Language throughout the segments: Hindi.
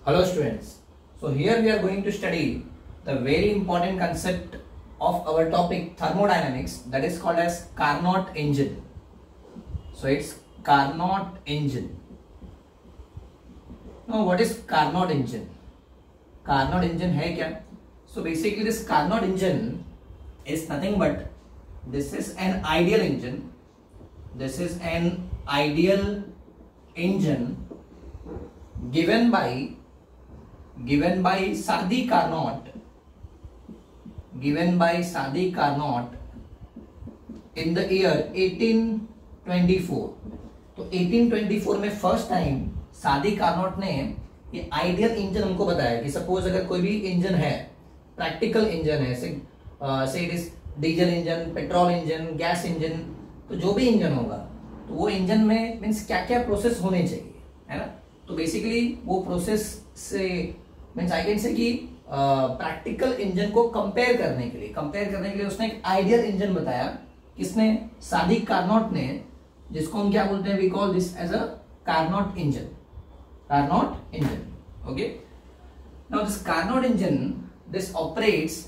Hello students. So here we are going to study the very important concept of our topic thermodynamics, that is called as Carnot engine. So it's Carnot engine. Now what is Carnot engine? Carnot engine है क्या? So basically this Carnot engine is nothing but this is an ideal engine. This is an ideal engine given by Sadi Carnot, in the year 1824. तो 1824 में फर्स्ट टाइम सादी कार्नोट ने ये आइडियल इंजन हमको बताया कि सपोज अगर कोई भी इंजन है, प्रैक्टिकल इंजन है, से it is diesel engine, petrol engine, gas engine, तो जो भी इंजन होगा तो वो इंजन में मीन्स क्या क्या प्रोसेस होने चाहिए, है ना. तो बेसिकली वो प्रोसेस से मीन्स आई कैन से कि प्रैक्टिकल इंजन को कंपेयर करने के लिए उसने एक आइडियल इंजन बताया. किसने? सादी कार्नोट ने, जिसको हम क्या बोलते हैं, we call this as a Carnot engine. Okay. Now this Carnot engine, this operates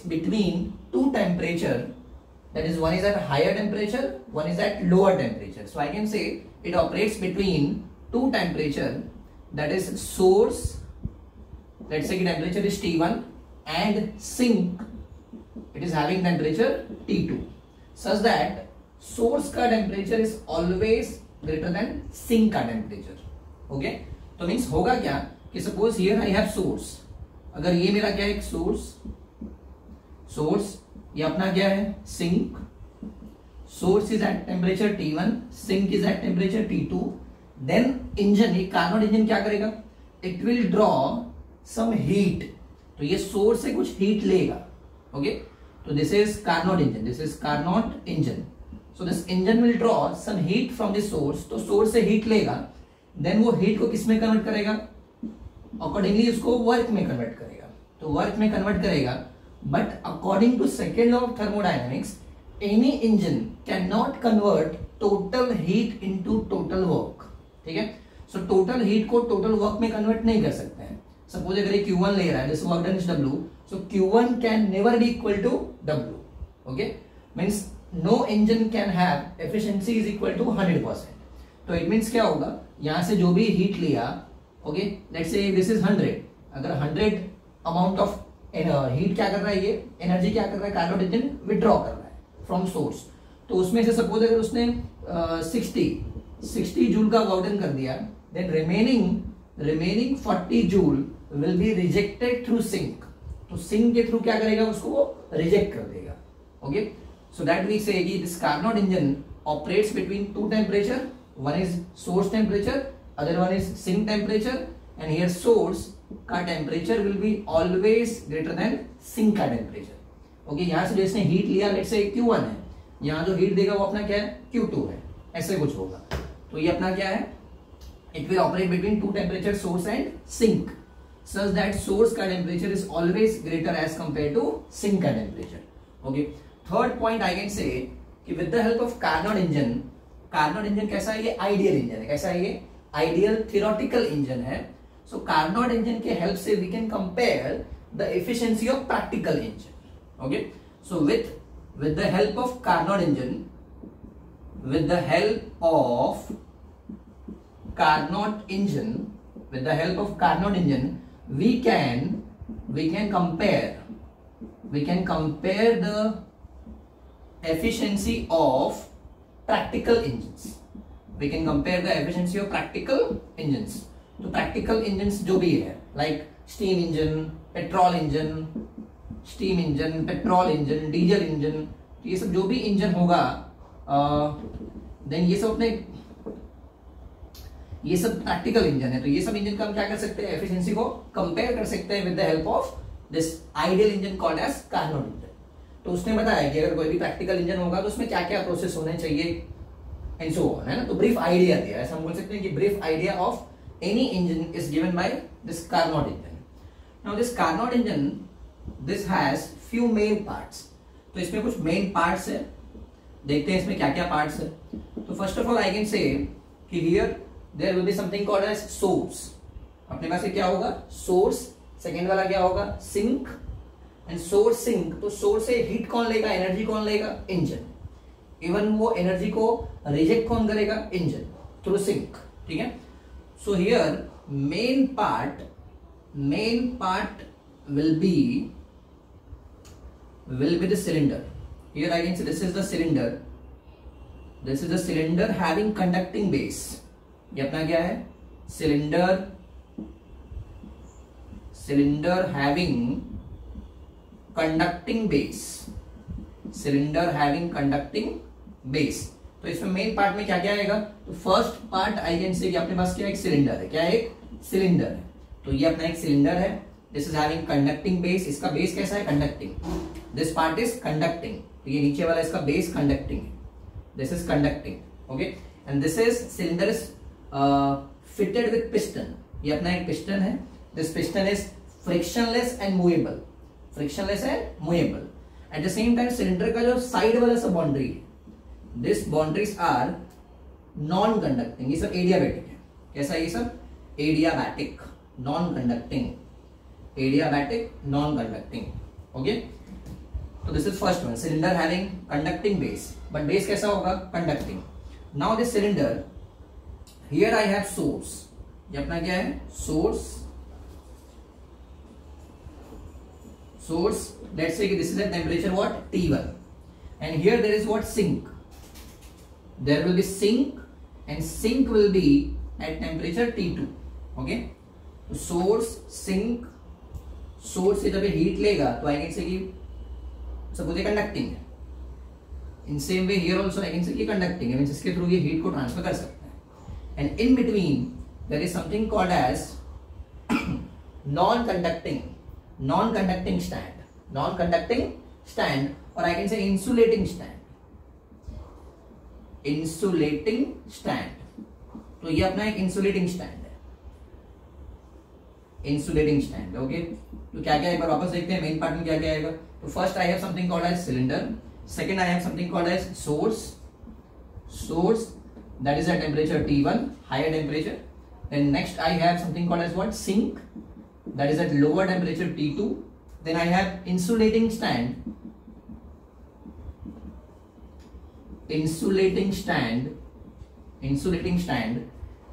between two temperature, that is one is at higher temperature, one is at lower temperature. So I can say it operates between two temperature, that is source, let's say temperature is T1, and sink, it is having temperature T2, such that source का temperature is always greater than sink का temperature. Okay, तो मीन्स होगा क्या कि suppose here I have source. अगर ये मेरा क्या है, एक सोर्स, ये अपना क्या है, sink. Source is at temperature T1, sink is at temperature T2. Then engine, ये कार्नोट इंजन क्या करेगा, it will draw some heat. तो ये सोर्स से कुछ हीट लेगा. ओके, तो this is Carnot engine. So this engine will draw some heat from this source. तो सोर्स से हीट लेगा, देन वो हीट को किस में कन्वर्ट करेगा, अकॉर्डिंगली उसको वर्क में कन्वर्ट करेगा. But according to second law of thermodynamics, any engine can not convert total heat into total work. ठीक है. सो टोटल हीट को टोटल वर्क में कन्वर्ट नहीं कर सकते हैं. सपोज अगर ये Q1 ले रहा है, this work done is W, so Q1 can never be equal to W. Okay, means no engine can have efficiency is equal to 100%. तो इट मींस क्या होगा, यहां से जो भी हीट लिया, okay, let's say this is 100. अगर 100 अमाउंट ऑफ हीट क्या कर रहा है, ये एनर्जी क्या कर रहा है, कार्नोट इंजन विड्रॉ कर रहा है फ्रॉम सोर्स. तो उसमें से सपोज अगर उसने 60 जूल का वर्क डन कर दिया, then remaining 40 joule will be rejected through sink. तो सिंक के थ्रू क्या करेगा, उसको वो रिजेक्ट कर देगा. Okay, so that we say this Carnot engine operates between two temperature. One is source temperature, other one is sink temperature, and here source का temperature will be always greater than sink का temperature. Okay, यहाँ से जो इसने heat लिया, let's say Q1 है, यहाँ जो heat देगा वो अपना क्या है, Q2 है, ऐसे कुछ होगा. तो ये अपना क्या है, it will operate between two temperature, source and sink, such that source का temperature is always greater as compared to sink का temperature. Okay, third point I can say कि with the help of Carnot engine कैसा है, ये आइडियल इंजन है. कैसा है ये, आइडियल थियोरेटिकल इंजन है. सो कार्नोट इंजन के हेल्प से we can compare the efficiency of practical engine. Okay, so with the help of Carnot engine we can compare the efficiency of practical engines. तो प्रैक्टिकल इंजन जो भी है, like steam engine, petrol engine, diesel engine, ये सब जो भी इंजन होगा, देन ये सब प्रैक्टिकल इंजन है. तो ये सब इंजन का हम क्या कर सकते हैं, एफिशिएंसी को कंपेयर कर सकते हैं with the help of this ideal engine called as Carnot engine. तो उसने बताया कि अगर कोई भी प्रैक्टिकल इंजन होगा तो उसमें क्या क्या प्रोसेस होने चाहिए एंड सो ऑन, है ना. तो ब्रीफ आइडिया दिया, ऐसा हम बोल सकते हैं कि brief idea of any engine is given by this Carnot engine. Now this Carnot engine, this has few main parts. तो इसमें कुछ main parts है. देखते हैं इसमें क्या क्या पार्ट्स है। तो first of all I can say कि here there will be something called as source. अपने पास ये क्या होगा, सोर्स। सेकेंड वाला क्या होगा, सिंक। एंड सोर्स सिंक, तो सोर्स से हीट कौन लेगा, एनर्जी कौन लेगा, इंजन। इवन वो एनर्जी को रिजेक्ट कौन करेगा, इंजन, थ्रू सिंक। ठीक है। So here main part will be the cylinder. Here I can say this is the cylinder. This is the cylinder having conducting base. ये अपना क्या है, cylinder having conducting base. Cylinder having conducting base. तो इसमें मेन पार्ट में क्या क्या आएगा, तो first part I can say कि अपने पास क्या एक सिलेंडर है, क्या एक सिलेंडर है। तो ये अपना एक सिलेंडर है, this is having conducting base. इसका बेस कैसा है, conducting. This part is conducting, तो ये नीचे वाला इसका बेस कंडक्टिंग है, this is conducting. Okay, and this is cylinder is fitted with piston. ये अपना एक पिस्टन है, this piston is frictionless and movable, frictionless and movable. At the same time cylinder का जो साइड वाला सब बाउंड्री है, this boundaries are non conducting. ये सब एडियाबैटिक है। कैसा है ये सब, adiabatic, non conducting, adiabatic, non conducting. Okay, तो this is first one, cylinder having conducting base, but base कैसा होगा, conducting. Now this cylinder, here I have source. ये अपना क्या है, source. Let's say this is at temperature what, T1, and here there is what, sink. There will be sink, and sink will be at temperature T2. Okay, तो source, sink, source से जब ये heat लेगा तो I can say कि suppose ये conducting है। In same way here also I can say कि conducting है, means इसके through ये heat को transfer कर सकता है। And in between there is something called as non-conducting stand, or I can say insulating stand. तो ये अपना एक insulating stand है, ओके। तो क्या क्या एक बार वापस देखते हैं मेन पार्ट में क्या क्या आएगा। तो first I have something called as cylinder, second I have something called as source that is at temperature T1, higher temperature. Then next I have something called as what, sink, that is at lower temperature T2. Then I have insulating stand,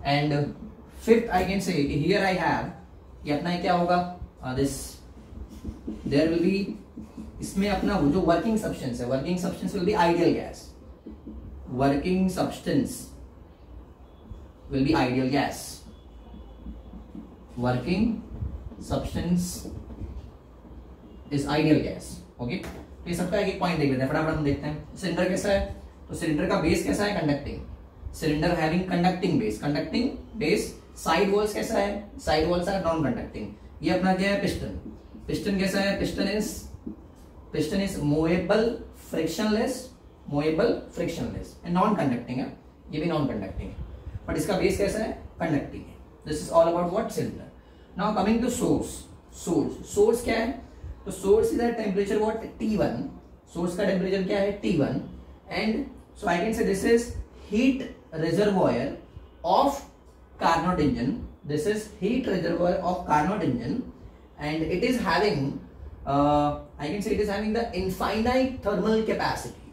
and fifth I can say here I have, ये अपना क्या होगा, this there will be, इसमें अपना वो जो वर्किंग सब्सटेंस है, working substance will be ideal gas, working substance will be ideal gas, working substance is ideal gas. Okay, तो ये सबका एक पॉइंट देख लेते हैं, फटाफट हम देखते हैं। सिलेंडर कैसा है, तो सिलेंडर का बेस कैसा है, conducting. Cylinder having conducting base, side walls कैसा है, side walls are non conducting. ये अपना क्या है, पिस्टन कैसा है, piston is movable, frictionless and non conducting है, ये भी नॉन कंडक्टिंग है, बट इसका बेस कैसा है, कंडक्टिंग है। This is all about what, cylinder. Now coming to source क्या है, तो source is at temperature what, T1। Source का टेम्परेचर क्या है, T1, and so I can say this is heat reservoir of Carnot engine. This is heat reservoir of Carnot engine, and it is having I can say it is having the infinite thermal capacity.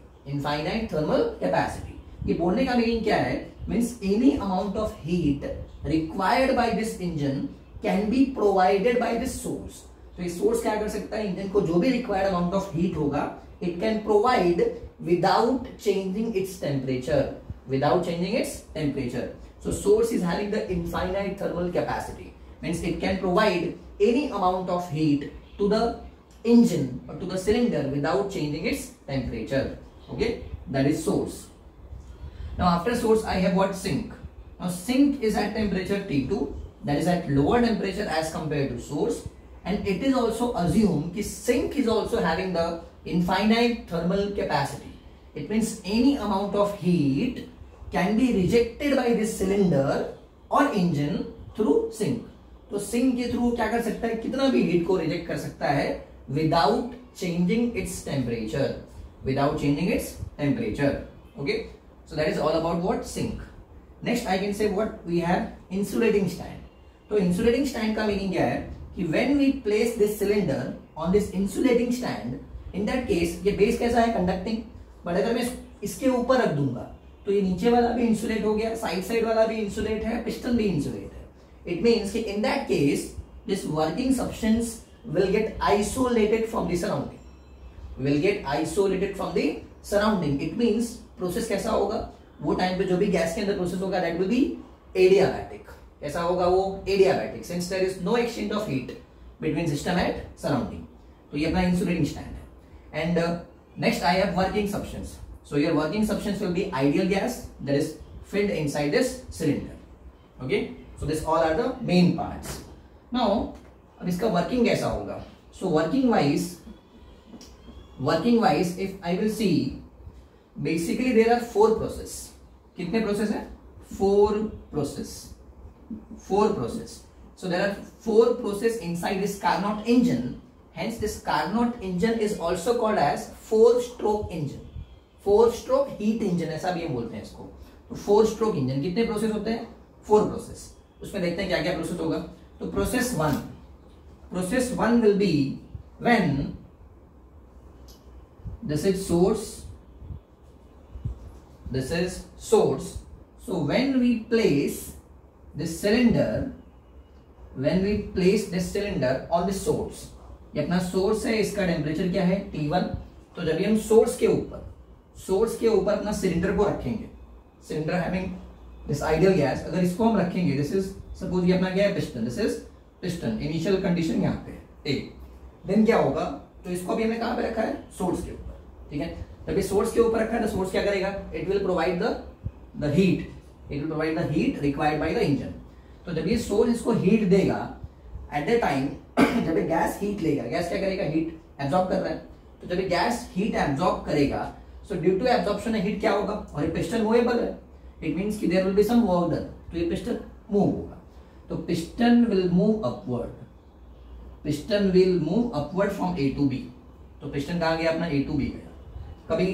ये बोलने का मीनिंग क्या है, means any amount of heat required by this engine can be provided by this source. तो ये सोर्स क्या कर सकता है, इंजन को जो भी रिक्वायर्ड अमाउंट ऑफ हीट होगा it can provide without changing its temperature. So source is having the infinite thermal capacity, means it can provide any amount of heat to the engine or to the cylinder without changing its temperature. Okay, that is source. Now after source I have what, sink. Now sink is at temperature T2, that is at lower temperature as compared to source, and it is also assumed that sink is also having the infinite thermal capacity. It means any amount of heat can be rejected by this cylinder or engine through sink. तो sink के थ्रू क्या कर सकता है, कितना भी हीट को रिजेक्ट कर सकता है without changing its temperature, without changing its temperature. Okay, so that is all about what sink. Next I can say what we have insulating stand. तो insulating stand का meaning क्या है कि when we place this cylinder on this insulating stand, in that case ये base कैसा है conducting, but अगर मैं इसके ऊपर रख दूंगा तो ये नीचे वाला भी इंसुलेट हो गया, साइड वाला भी इंसुलेट है, पिस्टन भी इंसुलेट है. इट मीन्स कि in that case this working substance will get isolated from the surrounding, will get isolated from the surrounding. It means process कैसा होगा, वो टाइम पे जो भी गैस के अंदर प्रोसेस होगा दैट विल बी एडियाबैटिक. कैसा होगा वो, adiabatic, since there is no exchange of heat between system and surrounding. तो ये अपना इंसुलेटिंग स्टैंड है. And next I have working substance. So your working substance will be ideal gas that is filled inside this cylinder. Okay, so this all are the main parts. Now अब इसका working कैसा होगा. So working wise if I will see, basically there are 4 process. कितने process है, 4 process. So there are 4 process inside this Carnot engine. Hence this Carnot engine is also called as 4-stroke engine. 4-stroke heat engine ऐसा भी हम बोलते हैं इसको. तो 4-stroke इंजन कितने प्रोसेस होते हैं, 4 प्रोसेस. उसमें देखते हैं क्या क्या प्रोसेस होगा. तो process 1 will be when this is source. So when we place this cylinder on this source, ये अपना सोर्स है, इसका टेम्परेचर क्या है T1. तो जब हम सोर्स के ऊपर अपना सिलेंडर को रखेंगे, cylinder having this ideal gas, अगर इसको हम रखेंगे, दिस इज सपोज ये अपना क्या है piston, this is piston, initial condition यहाँ पे है A. देन क्या होगा, तो इसको भी हमने कहाँ पे रखा है, सोर्स के ऊपर. ठीक है, जब ये सोर्स के ऊपर रखा है तो सोर्स क्या करेगा, it will provide the heat required by the engine. तो जब ये सोर्स इसको हीट देगा, एट द टाइम जब ये गैस हीट लेगा, गैस क्या करेगा, हीट एब्जॉर्ब कर रहा है. तो जब ये गैस हीट एब्जॉर्ब करेगा, so due to absorption heat क्या होगा, और ये पिस्टन मूवेबल है, इट मींस कि there will be some work done, तो ये पिस्टन मूव होगा. तो piston will move upward from A to B. तो पिस्टन कहाँ गया अपना, A to B गया कभी.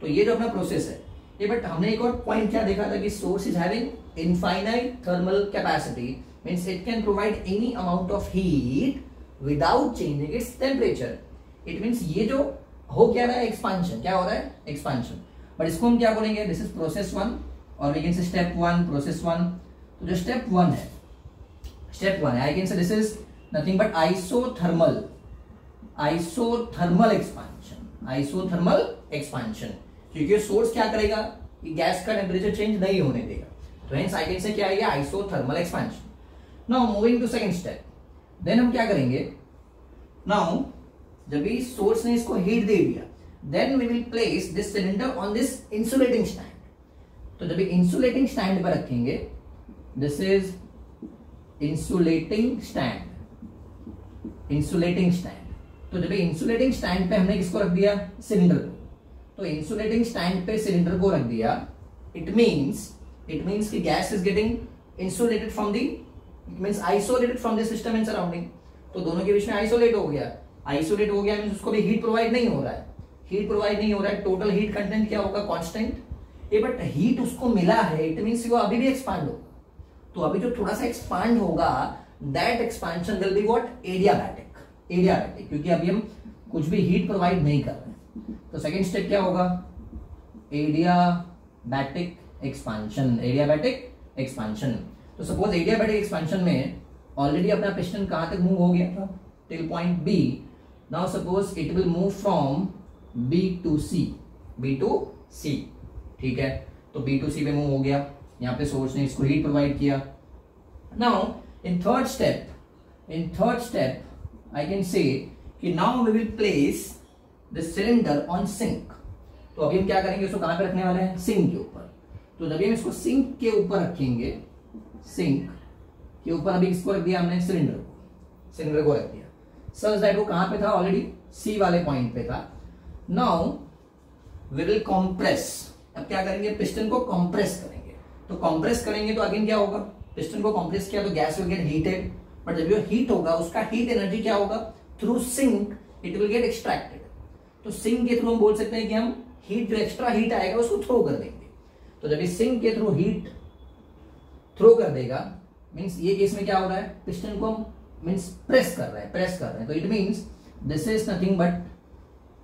तो ये जो अपना प्रोसेस है ये, बट हमने एक और पॉइंट क्या देखा था कि source is having infinite thermal capacity, means it can provide any amount of heat without changing its temperature. It means ये जो हो क्या रहा है, एक्सपांशन, क्या हो रहा है, एक्सपांशन. बट इसको हम क्या बोलेंगे, दिस इज प्रोसेस 1 और we can say step 1, process 1. तो जो स्टेप 1 है, I can say this is nothing but isothermal expansion. क्योंकि सोर्स क्या करेगा कि गैस का टेम्परेचर चेंज नहीं होने देगा. तो हेंस आई कैन से क्या है, isothermal expansion. Now moving to second step, then हम क्या करेंगे. नाउ जब भी सोर्स ने इसको हीट दे दिया, then we will place this cylinder on this insulating stand. तो जब इंसुलेटिंग स्टैंड पर रखेंगे, दिस इज इंसुलेटिंग स्टैंड. तो जब इंसुलेटिंग स्टैंड पे हमने किसको रख दिया, सिलेंडर को. तो इंसुलेटिंग स्टैंड पे सिलेंडर को रख दिया, इट मींस कि gas is getting insulated from the, it means isolated from the system and surrounding. तो दोनों के बीच में आइसोलेट हो गया मींस उसको भी हीट प्रोवाइड नहीं हो रहा है. टोटल हीट कंटेंट क्या होगा, कांस्टेंट. ये बट हीट उसको मिला है, इट मींस वो अभी भी एक्सपांड होगा. तो अभी जो थोड़ा सा एक्सपांड होगा, that expansion will be what, adiabatic, क्योंकि अभी हम कुछ भी हीट प्रोवाइड नहीं कर रहे हैं. तो सेकंड स्टेप क्या होगा, एडियाबैटिक एक्सपांशन. तो सपोज एडियाबैटिक एक्सपांशन में ऑलरेडी अपना पिस्टन कहां तक मूव हो गया था, till point B. Now suppose it will move from B to C. ठीक है, तो B to C पे मूव हो गया, यहाँ पे सोर्स ने इसको हीट प्रोवाइड किया. Now in third step I can say कि now we will place the cylinder on sink. तो अभी हम क्या करेंगे, उसको कहाँ पे रखने वाले हैं, सिंक के ऊपर. तो जब हम इसको सिंक के ऊपर रखेंगे, सिंक के ऊपर अभी इसको रख दिया हमने, सिलेंडर को रख दिया, सच दैट वो कहां पे था, ऑलरेडी C वाले पॉइंट पे था. Now we will compress. अब क्या करेंगे, पिस्टन को कंप्रेस करेंगे. तो कंप्रेस करेंगे तो अगेन क्या होगा, पिस्टन को कंप्रेस किया तो gas will get heated. But जब ये हीट होगा, उसका हीट एनर्जी क्या होगा, through sink it will get extracted. तो सिंक के थ्रू हम बोल सकते हैं कि हम हीट, जो एक्स्ट्रा हीट आएगा उसको थ्रो कर देंगे। तो जब ये सिंक के थ्रू हीट थ्रो कर देगा, मींस ये केस में क्या हो रहा है, पिस्टन को हम मींस प्रेस कर रहे हैं, तो it means this is nothing but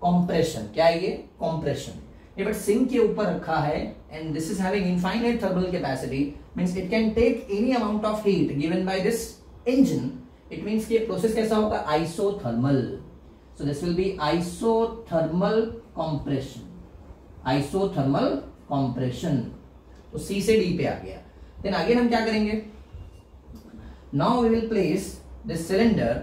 compression. क्या है ये, कॉम्प्रेशन। ये बट सिंक के ऊपर रखा है and this is having infinite thermal capacity, means it can take any amount of heat given by this engine. It means कि प्रोसेस कैसा होगा, isothermal. So this will be isothermal compression, isothermal compression. तो सी से डी पे आ गया। देन अगेन हम क्या करेंगे, now we will place this cylinder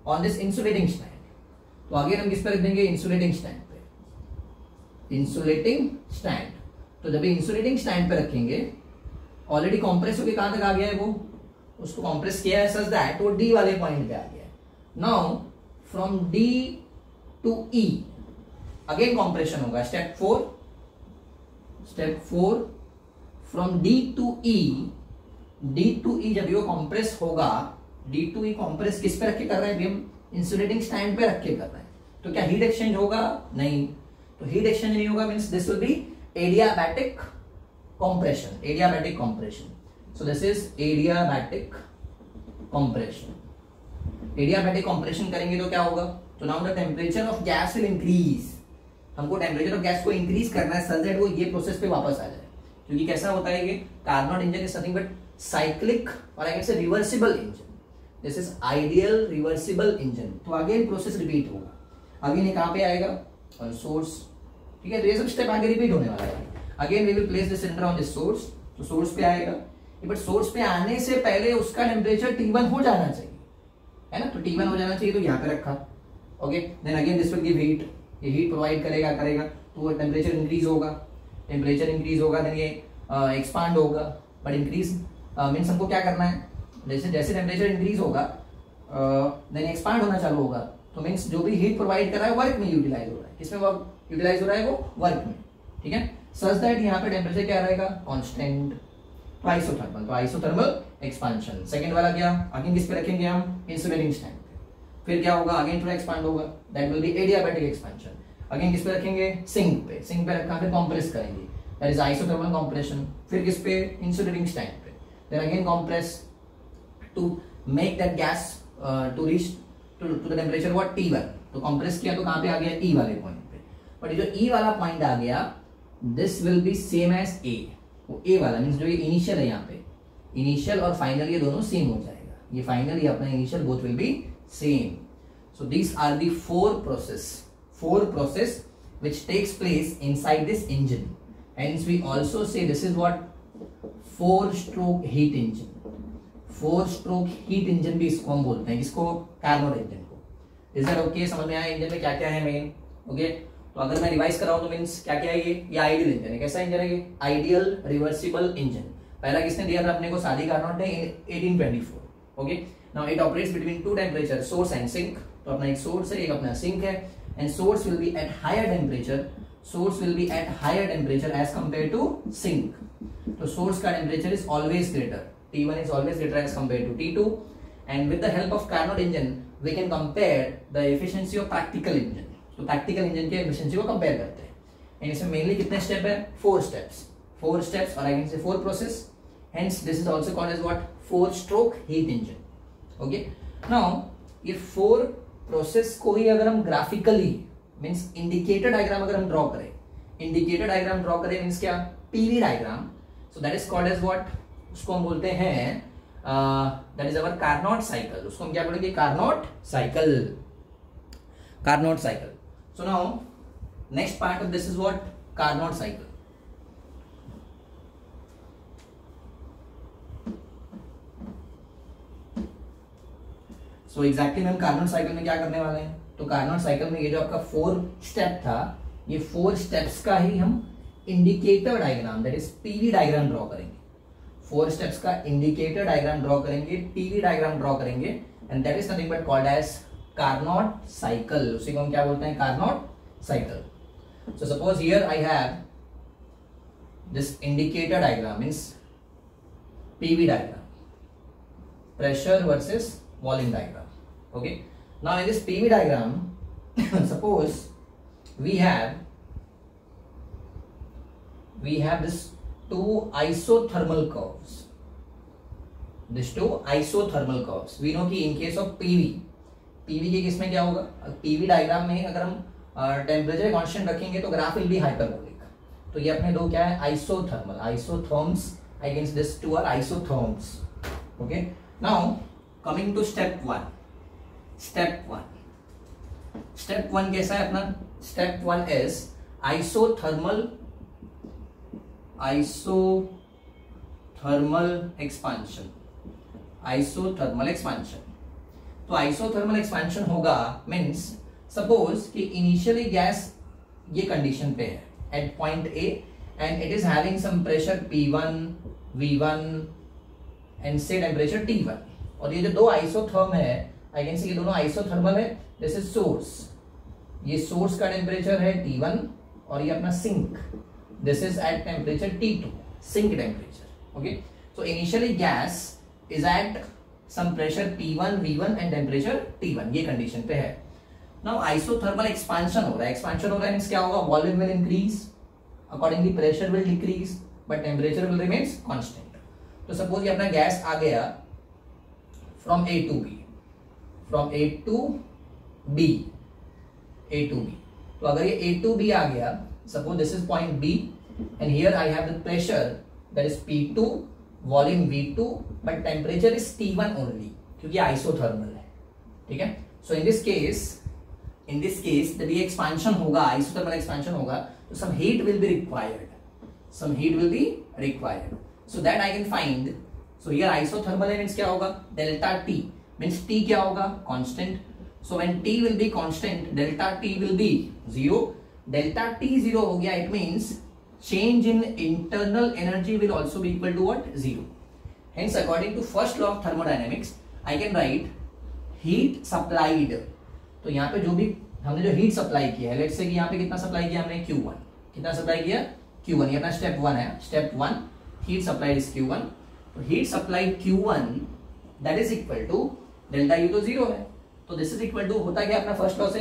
on this insulating stand. तो अगेन हम किस पे रख देंगे, इंसुलेटिंग स्टैंड पे, इंसुलेटिंग स्टैंड। तो जब इंसुलेटिंग स्टैंड पे रखेंगे, ऑलरेडी कंप्रेस होके कहां तक आ गया है, वो उसको कंप्रेस किया है सच दैट वो डी वाले पॉइंट पे आ गया है। Now from D to E again compression होगा, step 4 from D to E, जब ये कंप्रेस होगा, डी टू ई कंप्रेस किस पे रख के कर रहे हैं, हम इंसुलेटिंग स्टैंड पे रख के कर रहे हैं। तो क्या हीट एक्सचेंज होगा, नहीं। तो हीट एक्सचेंज नहीं होगा, means this will B adiabatic compression, adiabatic compression. So this is adiabatic compression. Adiabatic compression करेंगे तो क्या होगा, तो now the temperature of gas will increase. हमको टेम्परेचर ऑफ गैस को इंक्रीज करना है सच दैट वो ये प्रोसेस पे वापस आ जाए। क्योंकि कैसा होता है, ये Carnot engine is nothing but cyclic और I can say reversible engine. This is ideal reversible engine. तो अगेन प्रोसेस रिपीट होगा, अगेन ये कहां पे आएगा, ऑन सोर्स। ठीक है, तो ये सब स्टेप आगे रिपीट होने वाला है। Again we will place the cylinder on this source. तो सोर्स पे आएगा, बट सोर्स पे आने से पहले उसका टेम्परेचर T1 हो जाना चाहिए, है ना। तो T1 हो जाना चाहिए, तो यहाँ पे रखा। Okay, then again this will give heat, ये हीट प्रोवाइड करेगा, तो टेम्परेचर इंक्रीज होगा, देन ये एक्सपांड होगा। बट इंक्रीज मीन्स हमको क्या करना है, जैसे जैसे टेम्परेचर इंक्रीज होगा देन एक्सपांड होना चालू होगा। तो मीन्स जो भी हीट प्रोवाइड कर रहा है वर्क में यूटिलाइज हो रहा है। किसमें वर्क यूटिलाइज हो रहा है, वो वर्क में। ठीक है, सच दैट यहाँ पे टेम्परेचर क्या रहेगा, कांस्टेंट। तो आइसोथर्मल एक्सपांशन। सेकंड वाला क्या, अगेन किस पे रखेंगे हम, इंसुलेटिंग स्टैंड पे। फिर क्या होगा, अगेन थोड़ा एक्सपांड होगा, that will be adiabatic expansion. Again किस पे रखेंगे, सिंक पे रखा, फिर कंप्रेस करेंगे, दैट इज आइसोथर्मल कंप्रेशन। फिर किस पे, इंसुलेटिंग स्टैंड पे, then again compress to make that gas to reach to the temperature what, T1। तो कंप्रेस किया तो कहां पे आ गया, E वाले पॉइंट पे। बट जो E वाला पॉइंट आ गया, this will be same as A। वो A वाला मींस जो ये इनिशियल है, यहाँ पे इनिशियल और फाइनल ये दोनों सेम हो जाएगा। ये फाइनल, ये अपना initial, both will be same. So these are the four process which takes place inside this engine. Hence we also say this is what 4-stroke heat engine. 4-stroke heat engine भी इसको हम बोलते हैं, इसको कार्नोट इंजन को। इज दैट ओके, समझ में आया इंजन में क्या क्या है मेन। ओके, तो अगर मैं रिवाइज कराऊं तो मींस क्या क्या है, ये आइडियल इंजन है। कैसा इंजन है ये, आइडियल रिवर्सिबल इंजन। पहला किसने दिया था अपने को, सादी कार्नोट ने 1824। Okay, now it operates between two temperature, source and sink. तो अपना एक सोर्स है, एक अपना सिंक है, and source will be at higher temperature as compared to sink. So source का temperature is always greater, T1 is always greater as compared to T2, and with the help of Carnot engine we can compare the efficiency of practical engine. तो practical engine के efficiency को compare करते हैं। and इसमें mainly कितने step है, 4 steps और I can say 4 process, hence this is also called as what, 4-stroke heat engine. Okay, now ये 4 प्रोसेस को ही अगर हम ग्राफिकली मींस इंडिकेटर डायग्राम अगर हम ड्रॉ करें, मींस क्या, PV diagram. So that is called as what, उसको हम बोलते हैं that is our Carnot cycle. उसको हम क्या बोलेंगे, Carnot cycle. So now next part of this is what, Carnot cycle. तो एग्जैक्टली हम कार्नोट साइकिल में क्या करने वाले हैं, तो कार्नोट साइकिल में ये जो आपका 4 स्टेप था, ये 4 स्टेप्स का ही हम indicator diagram, that is PV diagram draw करेंगे। 4 स्टेप्स का इंडिकेटर डायग्राम ड्रॉ करेंगे, पीवी डायग्राम ड्रॉ करेंगे, and that is nothing but called as Carnot cycle. उसी को हम क्या बोलते हैं, Carnot cycle. So suppose here I have this indicator diagram, means PV diagram, pressure versus volume diagram. Okay, now in this PV diagram suppose we have this two isothermal curves. These two isothermal curves. We know कि in case of PV के केस में क्या होगा, PV डायग्राम में अगर हम टेम्परेचर कांस्टेंट रखेंगे तो ग्राफ विल बी हाइपरबोलिक. तो ये अपने दो क्या है, isothermal, isotherms against this two are isotherms. Okay, now coming to step one. Step one कैसा है अपना? Step one is isothermal expansion. Isothermal expansion. तो आइसोथर्मल एक्सपांशन होगा मीन्स सपोज कि इनिशियली गैस ये कंडीशन पे है at point A and it is having some pressure P1, V1 and say temperature T1. और ये जो दो आइसोथर्म है, आई कैन सी ये दोनों आइसोथर्मल है. दिस इज सोर्स, ये सोर्स का टेम्परेचर है T1 और ये अपना sink, this is at temperature T2, sink temperature. Okay, so initially gas is at some pressure P1, V1 and temperature T1, ये कंडीशन पे है. नाउ आइसोथर्मल एक्सपांशन हो रहा है. एक्सपांशन हो रहा है मींस क्या होगा, volume will increase, accordingly pressure will decrease but temperature will remains constant. तो सपोज ये अपना गैस आ गया from A to B, from A to B. तो अगर ये A to B आ गया, suppose this is point B and here I have the pressure that is P2, volume V2 but temperature is T1 only, क्योंकि आइसोथर्मल है. ठीक है, सो इन दिस केस जब ये एक्सपांशन होगा, आइसोथर्मल एक्सपांशन होगा, तो some heat will be required. So that I can find. So here isothermal means क्या होगा, delta T means T क्या होगा, constant. So when T will be constant, delta T will be 0. Delta T 0 हो गया, it means change in internal energy will also be equal to what, 0. Hence according to first law of thermodynamics, I can write heat supplied. तो यहाँ पे जो भी हमने जो हीट सप्लाई किया है, लेट्स से कि यहाँ पे कितना सप्लाई किया हमने, Q1. कितना सप्लाई किया, Q1. ये अपना स्टेप 1 है. Step 1 heat supplied is Q1. तो heat supplied Q1 that is equal to delta U तो 0 है, तो दिस इज इक्वल टू होता क्या अपना फर्स्ट लॉ से.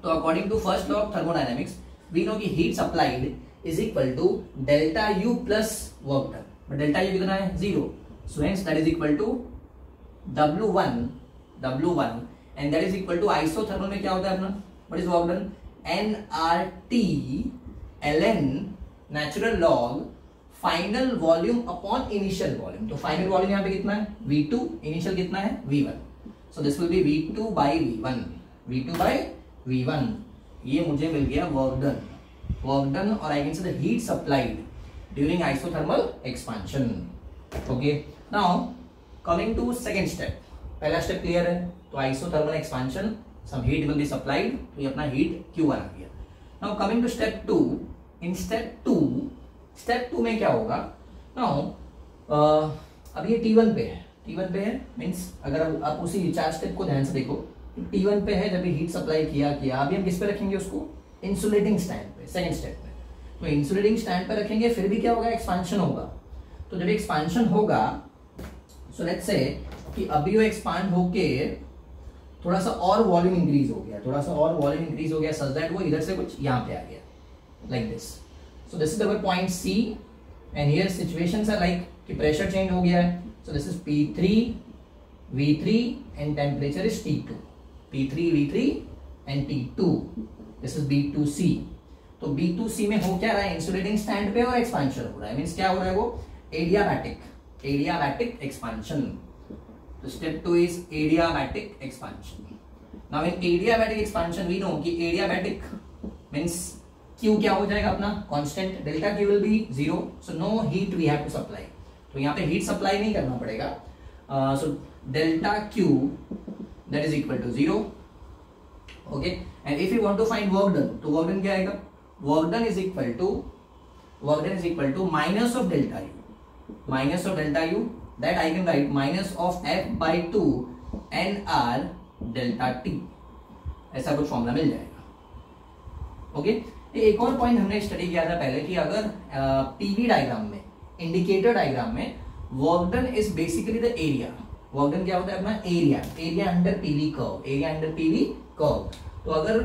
तो according to first law of thermodynamics we know कि heat supplied is equal to delta U plus work done. But delta U कितना है, 0. So hence that is equal to W1 and that is equal to isothermal में क्या होता है अपना, what is work done, nRT ln natural log final volume upon initial volume. तो final volume यहाँ पे कितना है, V2, initial कितना है, V1. so this will be V2 by V1. ये मुझे मिल गया work done और I can say the heat supplied during isothermal expansion. okay, now coming to second step. पहला स्टेप क्लियर है, तो isothermal expansion, some heat will be supplied, तो ये अपना हीट Q1 आ गया. Now coming to step 2. In step 2 में क्या होगा, नाउ अब ये T1 पे है मींस अगर आप उसी 4 स्टेप को ध्यान से देखो, T1 पे है, जब हीट सप्लाई किया अभी हम किस पे रखेंगे उसको, इंसुलेटिंग स्टैंड पे, सेकंड स्टेप में. तो इंसुलेटिंग स्टैंड पे रखेंगे, फिर भी क्या होगा, एक्सपांशन होगा. तो जब एक्सपांशन होगा, सो लेट्स से कि अभी वो एक्सपांड होके थोड़ा सा और वॉल्यूम इंक्रीज हो गया, सच दैट वो इधर से कुछ यहाँ पे आ गया, like this. So this is our point C and here situations are like कि प्रेशर चेंज हो गया है. So this is P3 V3 and temperature is T2. P3 V3 and T2, this is B2C. तो B2C में हो क्या रहा है, इंसुलेटिंग स्टैंड पे और एक्सपांशन हो रहा है. मींस क्या हो रहा है, वो adiabatic expansion. So step 2 is adiabatic expansion. Now in adiabatic expansion we know कि adiabatic means Q क्या हो जाएगा अपना, constant. Delta Q will be 0. So no heat we have to supply. तो यहाँ पे heat supply नहीं करना पड़ेगा. So delta Q that is equal to 0. Okay. And if you want to find work done, तो work done क्या आएगा, work done is equal to minus of delta U. That I can write minus of F by 2 nR delta T. ऐसा कुछ फॉर्मूला मिल जाएगा. ओके, एक और पॉइंट हमने स्टडी किया था पहले कि अगर पीवी डायग्राम में, इंडिकेटर डायग्राम में work done is basically the area. Work done क्या होता है अपना, एरिया अंडर पीवी कर्व. तो अगर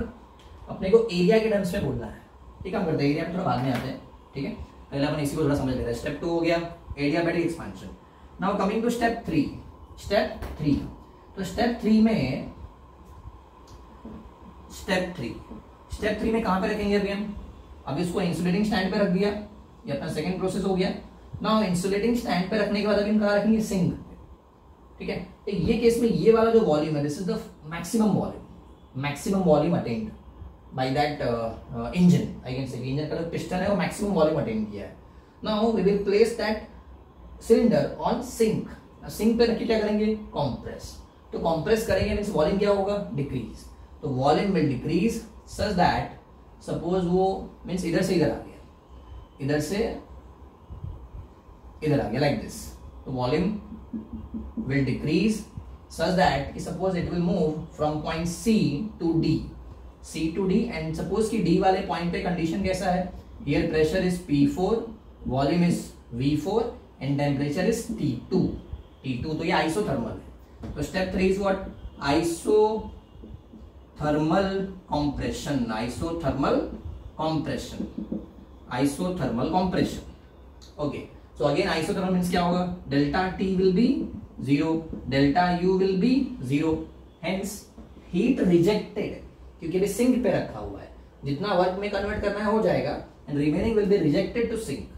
अपने को एरिया के टर्म्स में बोलना है। ठीक है, हम करते हैं एरिया में, थोड़ा बाद में आते हैं। ठीक है, पहले अपन इसी को थोड़ा समझ लेते हैं। स्टेप 2 हो गया adiabatic expansion. Now coming to step 3। Step 3, तो स्टेप 3 में कहां पे रखेंगे अभी हम? अभी इसको इंसुलेटिंग स्टैंड पे रख दिया, ये अपना सेकंड प्रोसेस हो गया। नाउ इंसुलेटिंग स्टैंड पे रखने के बाद अभी हम कहां रखेंगे? सिंक। ठीक है, तो ये केस में ये वाला जो वॉल्यूम है, this is the maximum volume attend by that engine. I can से इंजन का जो पिस्टन है वो मैक्सिमम वॉल्यूम अटेन्ड किया है। Now we will place that cylinder on sink. Sink पे रख के क्या करेंगे? कॉम्प्रेस। तो कॉम्प्रेस करेंगे मींस वॉल्यूम क्या होगा? डिक्रीज। तो volume will decrease such that suppose वो मींस इधर से इधर आ गया, इधर से इधर आ गया लाइक दिस। तो volume will decrease such that suppose it will move from point C to D and suppose कि D वाले point पे condition कैसा है? Here pressure is P4, volume is V4 and temperature is T2 तो ये isothermal है। तो step 3 is what? isothermal compression। Okay, so again isothermal means क्या होगा? delta T will be 0, delta U will be 0, hence heat rejected, क्योंकि अभी सिंक पे रखा हुआ है, जितना वर्क में कन्वर्ट करना है हो जाएगा and remaining will be rejected to sink.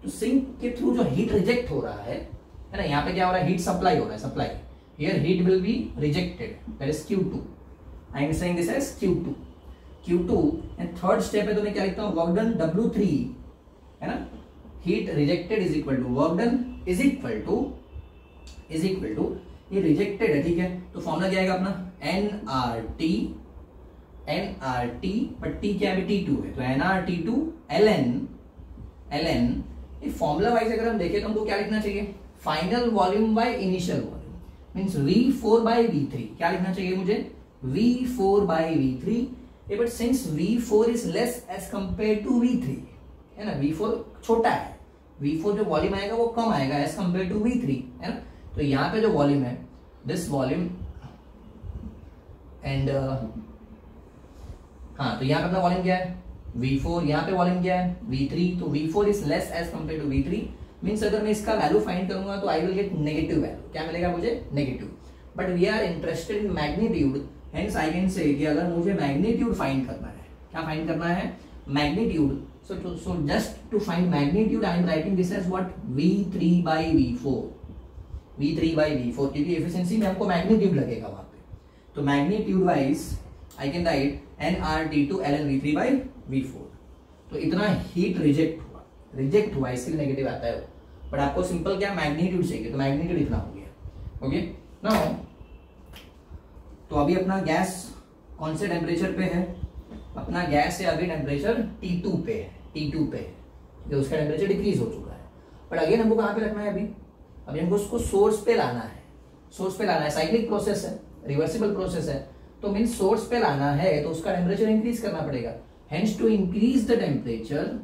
तो सिंक के थ्रू जो हीट रिजेक्ट हो रहा है ना, यहाँ पे क्या हो रहा है? हीट सप्लाई हो रहा है, supply. Here heat will be rejected, that is Q2। I am saying this as Q2 and third step है तो मैं क्या लिखता हूँ? वर्क डन W3 है ना, heat rejected is equal to work done is equal to ये रिजेक्टेड है। ठीक है, तो फॉर्मूला क्या आएगा अपना? nRT पर T क्या है? T2 है, तो nRT2 ln ये फॉर्मूला वाइज अगर हम देखें तो हमको क्या लिखना चाहिए? Final volume by initial volume means V4 by V3। क्या लिखना चाहिए मुझे? V4 by V3। But since V4 is less as compare to V3 है ना, V4 छोटा है, V4 जो वॉल्यूम आएगा वो कम आएगा एज कंपेयर टू V3 है ना। तो यहाँ पे जो वॉल्यूम है, दिस वॉल्यूम एंड हाँ, तो यहाँ पे अपना वॉल्यूम क्या है? V4। यहाँ पे वॉल्यूम क्या है? V3। तो V4 is less as compare to V3 means अगर मैं इसका वैल्यू फाइंड करूंगा तो I will get negative value. क्या मिलेगा मुझे? Negative. But we are interested in magnitude, hence I can say कि अगर मुझे मैग्नीट्यूड फाइंड करना है, क्या फाइंड करना है? Magnitude. So just to find magnitude I am writing this as what? V3 by V4, क्योंकि एफिशिएंसी में हमको मैग्नीट्यूड लगेगा वहां पे। तो magnitude wise I can right nRT2 ln V3 by V4। तो इतना हीट रिजेक्ट हुआ इसके लिए नेगेटिव आता है, बट आपको सिंपल क्या मैग्नीट्यूड चाहिए, तो मैग्नीट्यूड इतना हो गया। ओके, नाउ तो अभी अपना गैस कौन से टेम्परेचर पे है? अपना गैस है अभी टेम्परेचर T2 पे है, तो उसका टेम्परेचर डिक्रीज हो चुका है। बट अगेन हमको कहाँ पे रखना है? अभी हमको उसको सोर्स पे लाना है। साइक्लिक प्रोसेस है, रिवर्सिबल प्रोसेस है, तो मींस सोर्स पे लाना है तो उसका टेम्परेचर इंक्रीज करना पड़ेगा। Hence to increase the temperature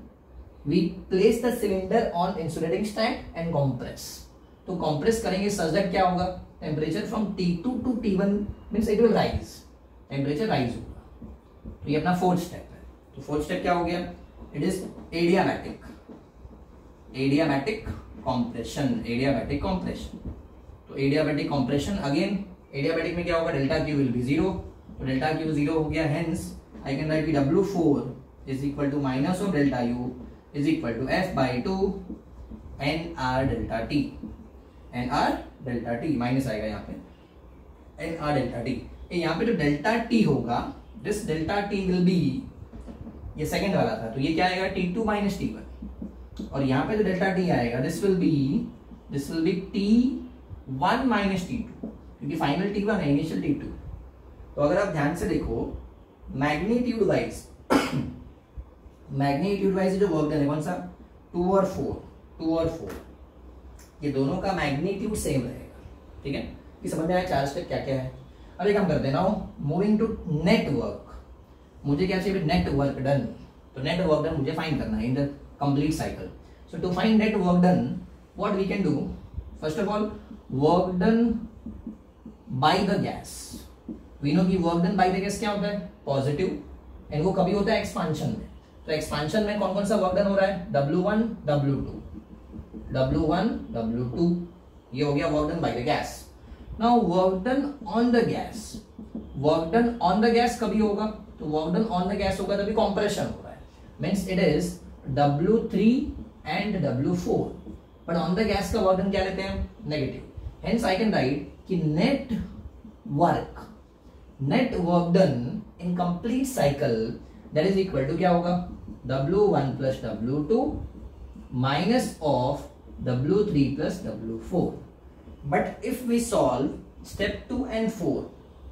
we place the cylinder on insulating stand and compress. तो कॉम्प्रेस करेंगे सच दैट क्या होगा? Temperature from T2 to T1 means it will rise, temperature rise होगा। तो ये अपना फोर्थ स्टेप है। तो फोर्थ स्टेप क्या हो गया? It is adiabatic compression। तो एडियाबैटिक compression अगेन एडियाबैटिक में क्या होगा? डेल्टा Q विल बी 0, तो डेल्टा Q 0 हो गया, hence I can write W4 is equal to minus of delta U is equal to F by 2 nR delta T minus आएगा यहाँ पे nR डेल्टा T। यहाँ पे जो डेल्टा T होगा, this delta T will be, ये सेकंड वाला था तो ये क्या आएगा? T2 minus T1। और यहाँ पे जो डेल्टा T आएगा this will B T1 minus T2, क्योंकि फाइनल T1 है, इनिशियल T2। तो अगर आप ध्यान से देखो मैग्नीट्यूड वाइज जो वर्क डन है कौन सा? 2 और 4, ये दोनों का मैग्नीट्यूड सेम रहेगा। ठीक है, ये समझ में आया चार स्टेप क्या क्या है। अब एक काम करते हैं, now moving to net work. मुझे क्या चाहिए? Net work done. तो नेट वर्क डन मुझे फाइंड करना है in the complete cycle. So to find net work done what we can do? First of all work done by the gas. We know कि work done by the gas क्या होता है? पॉजिटिव। एंड वो कभी होता है एक्सपांशन में। तो एक्सपांशन में कौन कौन सा वर्क डन हो रहा है, W1 W2 W1 W2, ये हो गया work done by the gas. Now work done on the gas, work done on the gas कभी होगा, तो work done on the gas होगा तभी कंप्रेशन हो रहा है, means it is W3 and W4, but on the gas का वर्क डन क्या लेते हैं, negative. Hence I can write कि net work done in complete cycle that is equal to क्या होगा, W1 plus W2 minus of W3 plus W4। But if we solve step 2 and 4,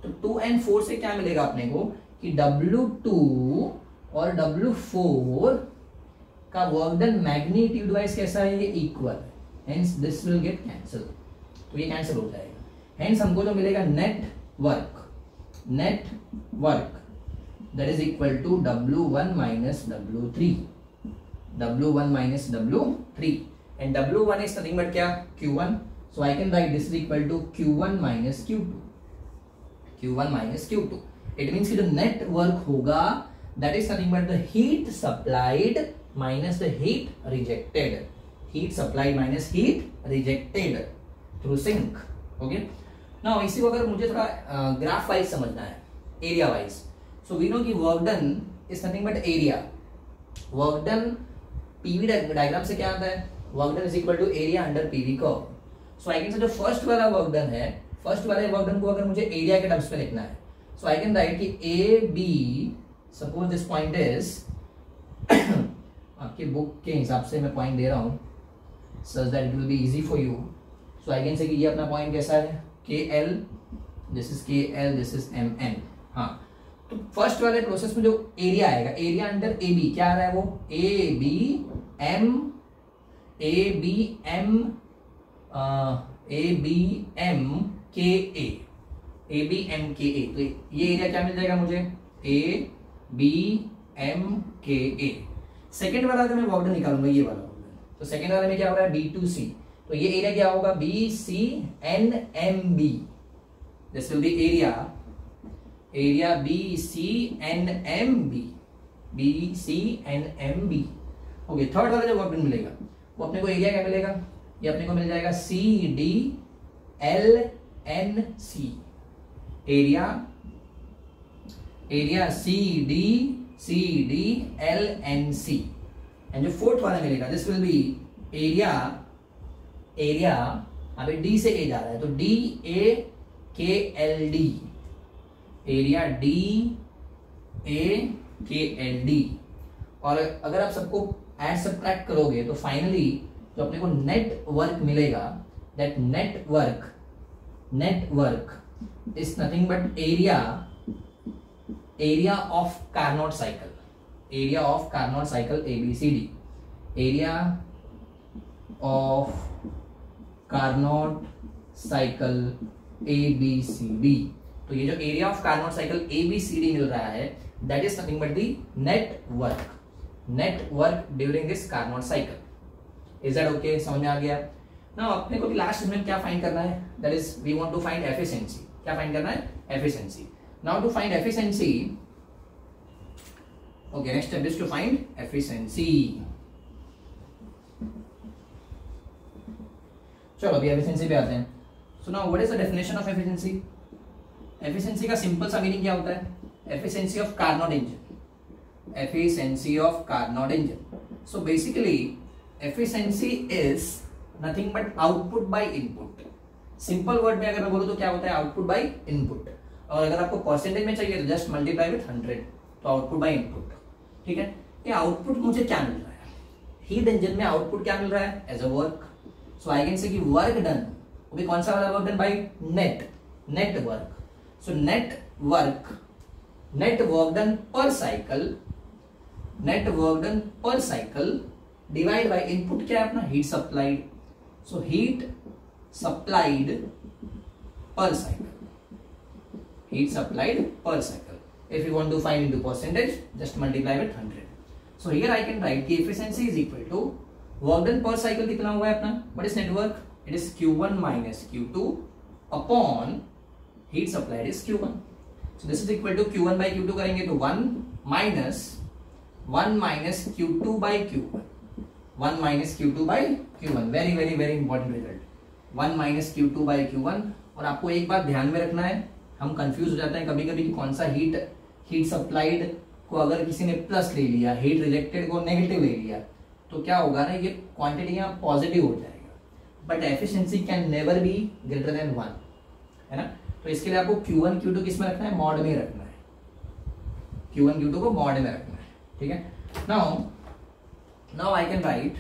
तो 2 and 4 से क्या मिलेगा अपने को कि W2 और W4 का वर्क डन मैग्नीट्यूड वाइज कैसा है, ये equal, hence this will get cancel, तो ये कैंसिल हो जाएगा। हेंस हमको जो मिलेगा net work that is equal to W1 minus W3, W1 minus W3, and W1 is nothing but क्या, Q1, so I can write this is equal to Q1 minus Q2, Q1 minus Q2, it means कि जो नेट वर्क होगा that is nothing but the heat supplied minus the heat rejected, heat supplied minus heat rejected through sink, okay। now इसी को अगर मुझे थोड़ा ग्राफ वाइज समझना है, area wise, so we know कि work done is nothing but area, work done PV diagram से क्या आता है, work done is equal to area under PV curve. So I can से जो फर्स्ट वाला वर्क डन है, फर्स्ट वाले वर्क डन को अगर मुझे एरिया के टर्म्स में लिखना है, सो आई कैन राइट कि A B, suppose this point is आपके बुक के हिसाब से मैं पॉइंट दे रहा हूं such that it will be easy for you. So I can say कि ये अपना पॉइंट कैसा है, K L, this is K L, this is M N. हाँ, तो फर्स्ट वाले प्रोसेस में जो एरिया आएगा, एरिया अंडर ए बी क्या आ रहा है, वो ए बी एम के ए, तो ये एरिया क्या मिल जाएगा मुझे, ए बी एम के ए। सेकेंड वाला अगर मैं वर्क डन निकालूंगा, ये वाला वर्क डन, तो सेकेंड वाले में क्या हो रहा है, B2C, तो ये एरिया क्या होगा, BCNMB, this will B area BCNMB। Okay, third वाला जो वर्क डन मिलेगा वो अपने को एरिया क्या मिलेगा, ये अपने को मिल जाएगा CDLNC, एरिया CDLNC। एंड जो फोर्थ वाला मिलेगा दिस विल बी एरिया अभी डी से ए जा रहा है, तो DAKLD, एरिया DAKLD। और अगर आप सबको एड सब्ट्रैक्ट करोगे तो फाइनली जो अपने को नेट वर्क मिलेगा, that net work is nothing but area of Carnot cycle, ABCD, area of Carnot cycle ABCD। तो ये जो area of Carnot cycle ABCD मिल रहा है that is nothing but the net work during this Carnot cycle. Is that okay, समझ में आ गया? नाउ अपने को भी लास्ट में क्या फाइंड करना है, that is we want to find efficiency. क्या फाइंड करना है, efficiency. Now to find efficiency, okay, next step is to find efficiency. चलो अभी एफिशिएंसी पे आते हैं। So now what is the definition of efficiency? Efficiency का सिंपल सा मीनिंग क्या होता है, efficiency of Carnot engine, efficiency of Carnot engine. So basically efficiency is nothing but output by input. Simple word में अगर मैं बोलूं तो क्या होता है, आउटपुट बाय इनपुट। और अगर आपको परसेंटेज में चाहिए तो जस्ट मल्टीप्लाई विथ 100, तो आउटपुट बाय इनपुट। ठीक है, ये आउटपुट मुझे क्या मिल रहा है, हीट इंजन में आउटपुट क्या मिल रहा है, as a work. So I can say कि वर्क डन, वो भी कौन सा वाला work done, by net work. So net work done per cycle divide by input क्या है अपना, heat supplied. So heat supplied per cycle, if you want to find into percentage just multiply with 100. So here I can write कि efficiency is equal to work done per cycle कितना हुआ है अपना, what is network, it is Q1 minus Q2 upon heat supplied is Q1. So this is equal to Q1 by Q2 करेंगे तो 1 minus 1 minus Q2 by Q1, 1 minus Q2 by Q1, very very very important result, 1 minus Q2 by Q1। और आपको एक बात ध्यान में रखना है, हम कंफ्यूज हो जाते हैं कभी कभी कि कौन सा हीट सप्लाइड को अगर किसी ने प्लस ले लिया, हीट रिजेक्टेड को नेगेटिव ले लिया, तो क्या होगा ना, ये क्वांटिटी यहाँ पॉजिटिव हो जाएगा, but efficiency can never be greater than 1, है ना। तो इसके लिए आपको Q1 Q2 किस में रखना है, मॉड में रखना है, Q1 Q2 को मॉड में रखना है, ठीक है। नाउ आई कैन राइट,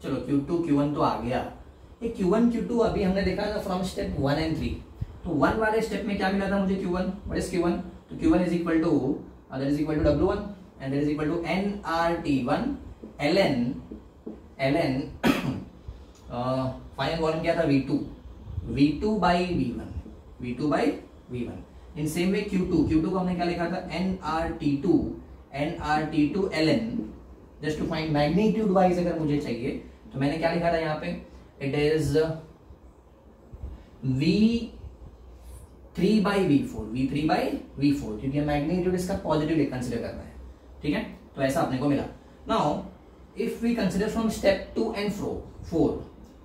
चलो Q2 Q1 तो आ गया, ये Q1 Q2 अभी हमने देखा था फ्रॉम स्टेप 1 एंड 3, तो 1 वाले स्टेप में क्या मिला था मुझे Q1, व्हाट इज Q1, तो Q1 is equal to W1 and that is equal to nRT1 ln final volume क्या था V2 by V1। In same way Q2 को हमने क्या लिखा था nRT2 ln, just to find magnitude wise अगर मुझे चाहिए तो मैंने क्या लिखा था यहाँ पे, it is V3 by V4, क्योंकि मैग्नीट्यूड इसका पॉजिटिव कंसिडर करना है, ठीक है। तो ऐसा अपने को मिला। Now if we consider from step 2 and 4,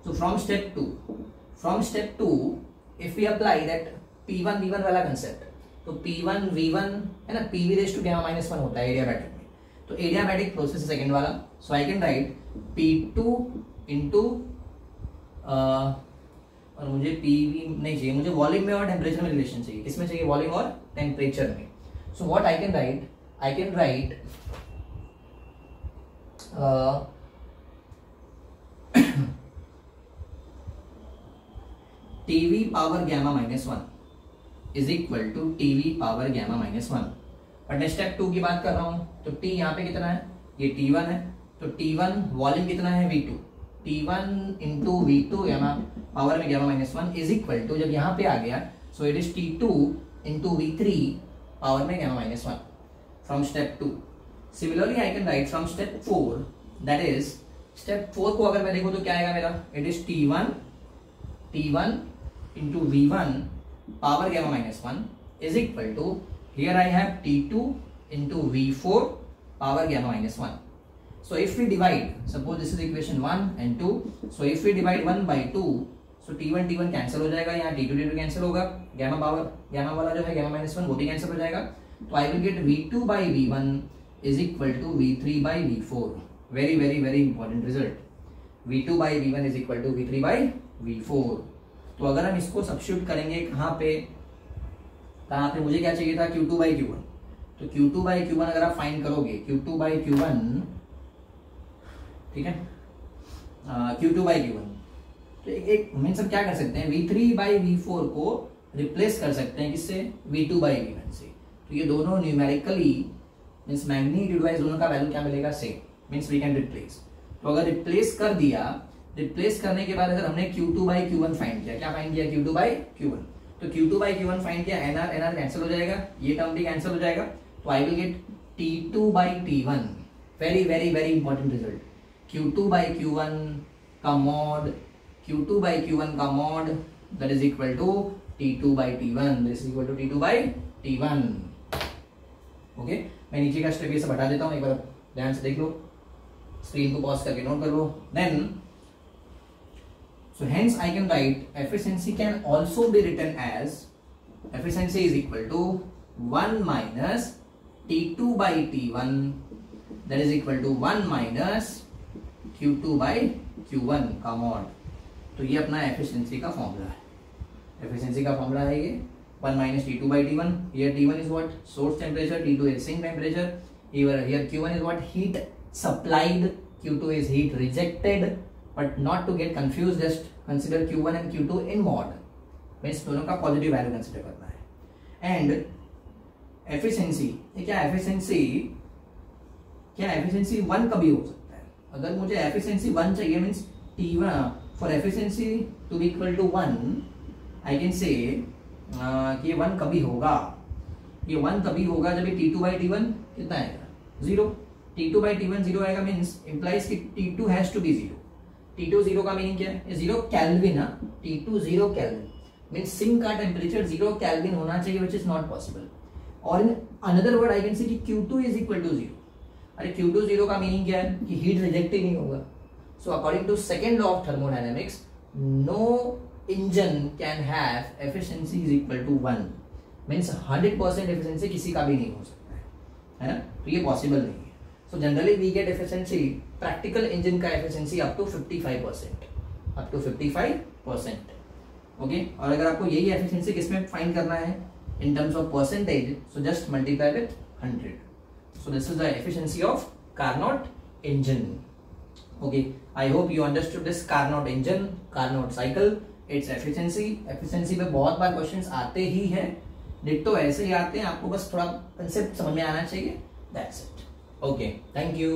so from step 2 if we apply that P1 V1 वाला कंसेप्ट, तो P1 V1 है ना, PV raise to gamma minus 1 होता है एडियाबैटिक में, तो एडियाबैटिक प्रोसेस सेकंड वाला, so I can write P2 into और मुझे PV नहीं चाहिए, मुझे वॉल्यूम में और टेम्परेचर में रिलेशन चाहिए, किसमें चाहिए, वॉल्यूम और टेम्परेचर में। So what I can write TV power gamma minus 1 is equal to TV power gamma minus 1, but मैं स्टेप 2 की बात कर रहा हूं, तो T यहाँ पे कितना है, ये T1 है, तो T1 वॉल्यूम कितना है V2, T1 into V2 gamma power में gamma minus 1 is equal to, जब यहाँ पे आ गया so it is T2 into V3 power में gamma minus 1 from step 2। Similarly I can write from step 4, that is step 4 को अगर मैं देखूं तो क्या आएगा मेरा, it is T1 into V1 power gamma minus 1 is equal to, here I have T2 into V4 power gamma minus 1. So if we divide, suppose this is equation 1 and 2, so if we divide 1 by 2, so T1 cancel हो जाएगा, यहाँ T2 cancel होगा, gamma वाला जो है gamma minus 1 वो भी cancel हो जाएगा, तो I will get V2 by V1 is equal to V3 by V4. Very very very important result. V2 by V1 is equal to V3 by V4. तो अगर हम इसको सब्स्टिट्यूट करेंगे कहाँ पे मुझे क्या चाहिए था, Q2 बाई Q1, तो Q2 बाई Q1 अगर आप फाइंड करोगे, Q2 बाई Q1, ठीक है, Q2 बाई Q1, तो एक मीन्स हम क्या कर सकते हैं, V3 बाई V4 को रिप्लेस कर सकते हैं किससे, V2 बाई V1 से, तो ये दोनों न्यूमेरिकली मीन्स मैग्नीट्यूड वाइज दोनों का वैल्यू क्या मिलेगा, same, means we can replace. तो अगर रिप्लेस कर दिया, रिप्लेस करने के बाद अगर हमने Q2 बाई Q1 फाइंड किया, क्या फाइंड किया, Q2 बाई Q1, तो Q2 बाई Q1 फाइंड किया, NR कैंसिल हो जाएगा, ये टर्म भी कैंसिल हो जाएगा, तो I will get T2 by T1, very very very important result, Q2 by Q1 का मॉड, Q2 बाई Q1 का mod that is equal to T2 by T1, this is equal to T2 by T1। Okay, मैं नीचे का स्टेप ये सब हटा देता हूँ, एक बार ध्यान से देख लो, स्क्रीन को पॉज करके नोट कर लो। Then so hence I can write efficiency can also be written as efficiency is equal to 1 minus T2 by T1 that is equal to 1 minus Q2 by Q1 का मॉड। तो ये अपना efficiency का फॉर्मूला है, efficiency का फॉर्मूला है ये 1 minus T2 by T1, here T1 is what, source temperature, T2 is sink temperature, here Q1 is what, heat supplied, Q2 is heat rejected, but not to get confused just consider Q1 and Q2 in mod, means दोनों का पॉजिटिव वैल्यू कंसिडर करना है। एंड एफिशिएंसी, क्या एफिशिएंसी 1 कभी हो सकता है, अगर मुझे एफिशिएंसी 1 चाहिए means T1 for efficiency to be equal to 1 I can say कि 1 कभी होगा, ये 1 तभी होगा जब ये T2 बाई T1 कितना आएगा, 0, T2 बाई T1 0 आएगा, मीन्स इंप्लाइज कि T2 has to be 0, T2 0 का मीनिंग क्या है, 0 kelvin, T2 0 kelvin means sink का टेम्परेचर 0 केल्विन होना चाहिए, व्हिच इज नॉट पॉसिबल। और in another word I can see कि Q2 इज इक्वल टू 0। अरे Q2 0 का मीनिंग क्या है कि हीट रिजेक्ट ही नहीं होगा। So according to second law of thermodynamics, no engine can have efficiency is equal to 1, means 100% efficiency किसी का भी नहीं हो सकता है ना, तो ये पॉसिबल नहीं है। So generally we get efficiency, practical engine का efficiency up to 55%, up to 55%। Okay, और अगर आपको यही एफिशिएंसी किसमें फाइंड करना है in terms of percentage, so just multiply with 100। So this is the efficiency of Carnot engine. Okay, I hope you understood this Carnot engine, Carnot cycle, its efficiency पे बहुत बार क्वेश्चंस आते ही है, डिट्टो ऐसे ही आते हैं, आपको बस थोड़ा कंसेप्ट समझ में आना चाहिए, that's it. Okay, thank you.